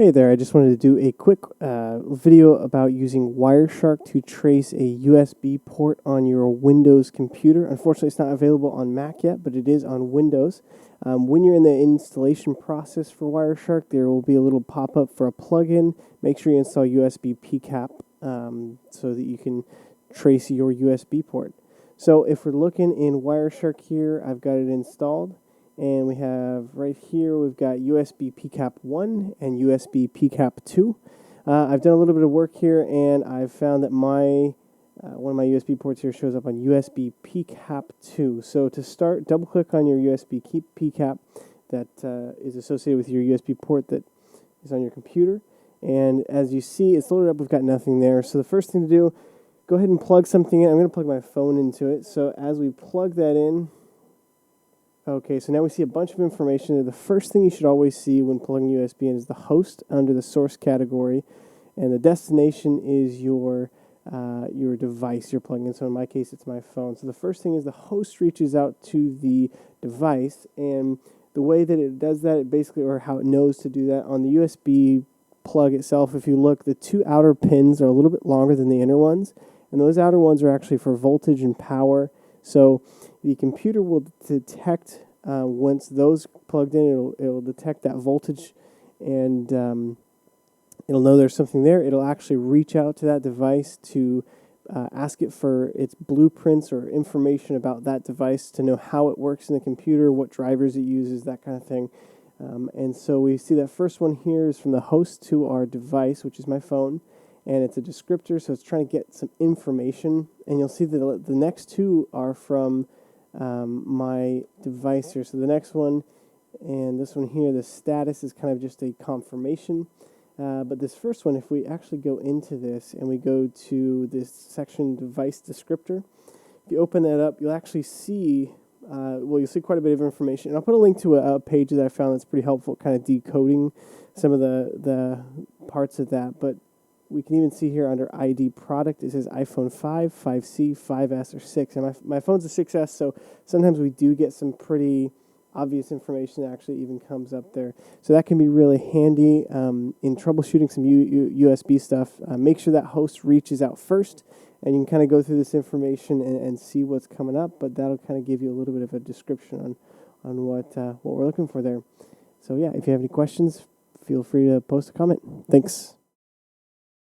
Hey there, I just wanted to do a quick video about using Wireshark to trace a USB port on your Windows computer. Unfortunately, it's not available on Mac yet, but it is on Windows. When you're in the installation process for Wireshark, there will be a little pop-up for a plugin. Make sure you install USBPcap so that you can trace your USB port. So if we're looking in Wireshark here, I've got it installed. And we have right here, we've got USBPcap 1 and USBPcap 2. I've done a little bit of work here, and I've found that my one of my USB ports here shows up on USBPcap 2. So to start, double-click on your USBPcap that is associated with your USB port that is on your computer. And as you see, it's loaded up. We've got nothing there. So the first thing to do, go ahead and plug something in. I'm going to plug my phone into it. So as we plug that in, okay, so now we see a bunch of information. The first thing you should always see when plugging USB in is the host under the source category, and the destination is your device you're plugging in. So in my case, it's my phone. So the first thing is the host reaches out to the device, and the way that it does that, it basically, or how it knows to do that, on the USB plug itself, if you look, the two outer pins are a little bit longer than the inner ones, and those outer ones are actually for voltage and power. So the computer will detect once those plugged in, it'll detect that voltage, and it'll know there's something there. It'll actually reach out to that device to ask it for its blueprints or information about that device to know how it works in the computer, what drivers it uses, that kind of thing. And so we see that first one here is from the host to our device, which is my phone. And it's a descriptor, so it's trying to get some information. And you'll see that the next two are from my device here. So the next one and this one here, the status is kind of just a confirmation. But this first one, if we actually go into this and we go to this section, device descriptor, if you open that up, you'll actually see, you'll see quite a bit of information. And I'll put a link to a page that I found that's pretty helpful, kind of decoding some of the parts of that. But we can even see here under ID product, it says iPhone 5, 5C, 5S, or 6. And my phone's a 6S, so sometimes we do get some pretty obvious information that actually even comes up there. So that can be really handy in troubleshooting some USB stuff. Make sure that host reaches out first, and you can kind of go through this information and see what's coming up, but that'll kind of give you a little bit of a description on what we're looking for there. So yeah, if you have any questions, feel free to post a comment. Thanks.